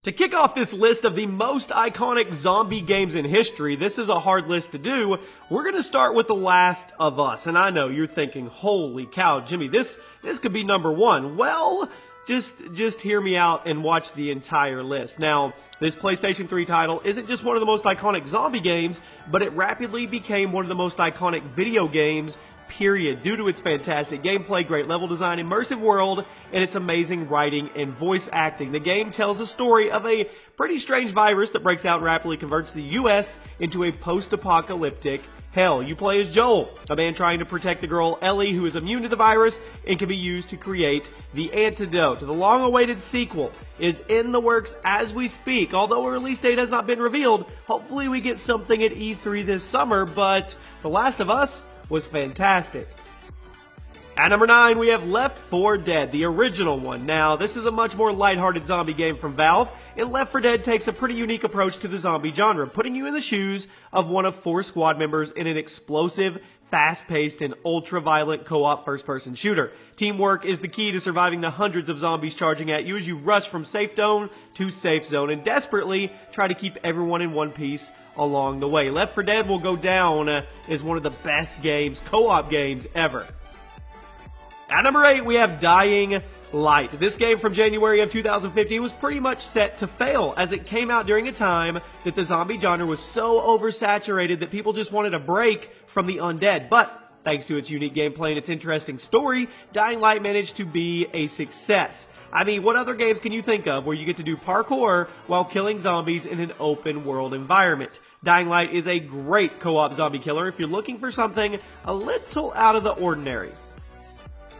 To kick off this list of the most iconic zombie games in history, this is a hard list to do. We're going to start with The Last of Us. And I know you're thinking, holy cow, Jimmy, this could be number one. Well, just hear me out and watch the entire list. Now, this PlayStation 3 title isn't just one of the most iconic zombie games, but it rapidly became one of the most iconic video games, period, due to its fantastic gameplay, great level design, immersive world, and its amazing writing and voice acting. The game tells a story of a pretty strange virus that breaks out and rapidly converts the US into a post-apocalyptic hell. You play as Joel, a man trying to protect the girl Ellie, who is immune to the virus and can be used to create the antidote. The long-awaited sequel is in the works as we speak. Although a release date has not been revealed, hopefully we get something at E3 this summer, but The Last of Us was fantastic. At number 9, we have Left 4 Dead, the original one. Now, this is a much more lighthearted zombie game from Valve, and Left 4 Dead takes a pretty unique approach to the zombie genre, putting you in the shoes of one of 4 squad members in an explosive, fast-paced, and ultra-violent co-op first-person shooter. Teamwork is the key to surviving the hundreds of zombies charging at you as you rush from safe zone to safe zone and desperately try to keep everyone in one piece along the way. Left 4 Dead will go down as one of the best games, co-op games ever. At number 8, we have Dying Light. This game from January of 2015 was pretty much set to fail, as it came out during a time that the zombie genre was so oversaturated that people just wanted a break from the undead. But thanks to its unique gameplay and its interesting story, Dying Light managed to be a success. I mean, what other games can you think of where you get to do parkour while killing zombies in an open world environment? Dying Light is a great co-op zombie killer if you're looking for something a little out of the ordinary.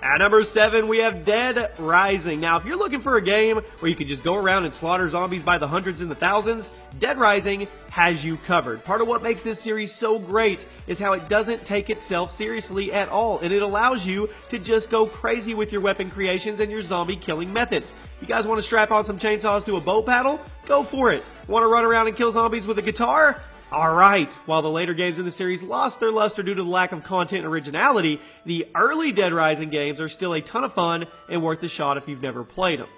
At number 7, we have Dead Rising. Now, if you're looking for a game where you can just go around and slaughter zombies by the hundreds and the thousands, Dead Rising has you covered. Part of what makes this series so great is how it doesn't take itself seriously at all, and it allows you to just go crazy with your weapon creations and your zombie killing methods. You guys want to strap on some chainsaws to a bow paddle? Go for it. Want to run around and kill zombies with a guitar? Alright, while the later games in the series lost their luster due to the lack of content and originality, the early Dead Rising games are still a ton of fun and worth a shot if you've never played them.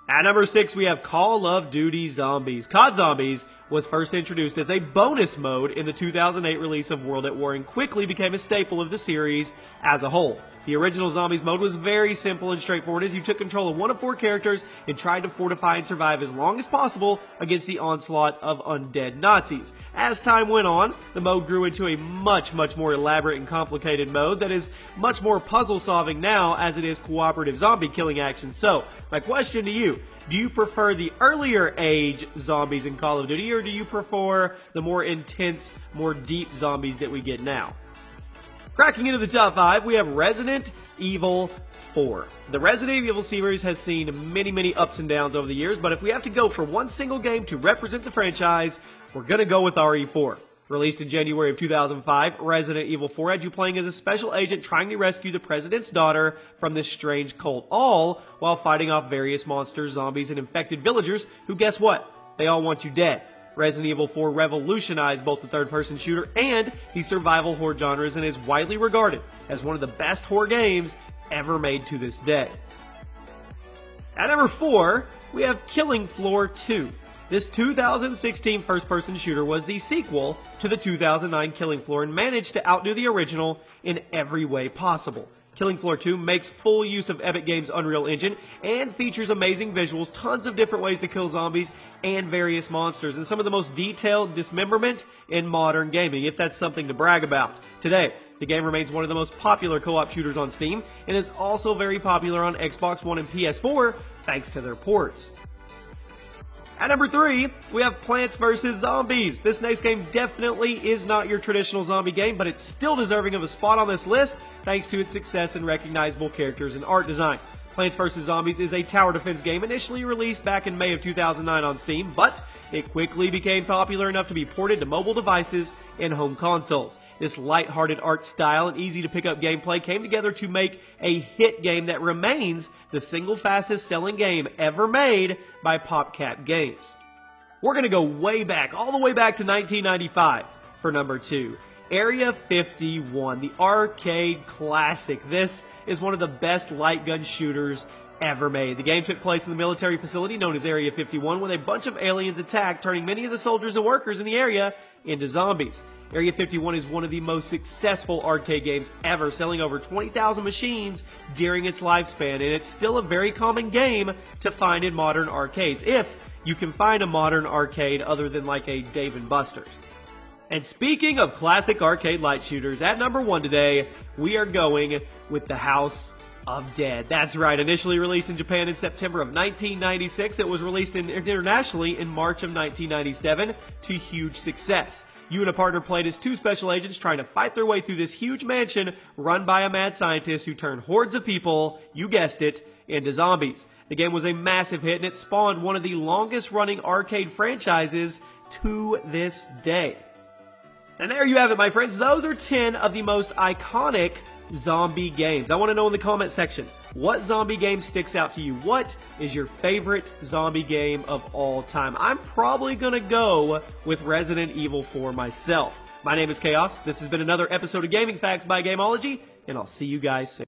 At number 6, we have Call of Duty Zombies. COD Zombies was first introduced as a bonus mode in the 2008 release of World at War and quickly became a staple of the series as a whole. The original Zombies mode was very simple and straightforward as you took control of one of 4 characters and tried to fortify and survive as long as possible against the onslaught of undead Nazis. As time went on, the mode grew into a much more elaborate and complicated mode that is much more puzzle solving now as it is cooperative zombie killing action. So, my question to you, do you prefer the earlier age zombies in Call of Duty, or do you prefer the more intense, more deep zombies that we get now? Cracking into the top 5, we have Resident Evil 4. The Resident Evil series has seen many ups and downs over the years, but if we have to go for one single game to represent the franchise, we're gonna go with RE4. Released in January of 2005, Resident Evil 4 had you playing as a special agent trying to rescue the president's daughter from this strange cult, all while fighting off various monsters, zombies, and infected villagers who, guess what? They all want you dead. Resident Evil 4 revolutionized both the third-person shooter and the survival horror genres and is widely regarded as one of the best horror games ever made to this day. At number 4, we have Killing Floor 2. This 2016 first-person shooter was the sequel to the 2009 Killing Floor and managed to outdo the original in every way possible. Killing Floor 2 makes full use of Epic Games' Unreal Engine and features amazing visuals, tons of different ways to kill zombies, and various monsters, and some of the most detailed dismemberment in modern gaming, if that's something to brag about. Today, the game remains one of the most popular co-op shooters on Steam, and is also very popular on Xbox One and PS4, thanks to their ports. At number 3, we have Plants vs. Zombies. This next game definitely is not your traditional zombie game, but it's still deserving of a spot on this list thanks to its success in recognizable characters and art design. Plants vs. Zombies is a tower defense game initially released back in May of 2009 on Steam, but it quickly became popular enough to be ported to mobile devices and home consoles. This light-hearted art style and easy-to-pick-up gameplay came together to make a hit game that remains the single fastest-selling game ever made by PopCap Games. We're going to go way back, all the way back to 1995 for number 2. Area 51, the arcade classic. This is one of the best light gun shooters ever made. The game took place in the military facility known as Area 51 when a bunch of aliens attacked, turning many of the soldiers and workers in the area into zombies. Area 51 is one of the most successful arcade games ever, selling over 20,000 machines during its lifespan, and it's still a very common game to find in modern arcades, if you can find a modern arcade other than like a Dave & Buster's. And speaking of classic arcade light shooters, at number 1 today, we are going with the House of Dead. That's right, initially released in Japan in September of 1996, it was released internationally in March of 1997 to huge success. You and a partner played as 2 special agents trying to fight their way through this huge mansion run by a mad scientist who turned hordes of people, you guessed it, into zombies. The game was a massive hit and it spawned one of the longest running arcade franchises to this day. And there you have it, my friends. Those are 10 of the most iconic zombie games. I want to know in the comment section, what zombie game sticks out to you? What is your favorite zombie game of all time? I'm probably going to go with Resident Evil 4 myself. My name is Chaos. This has been another episode of Gaming Facts by Gameology, and I'll see you guys soon.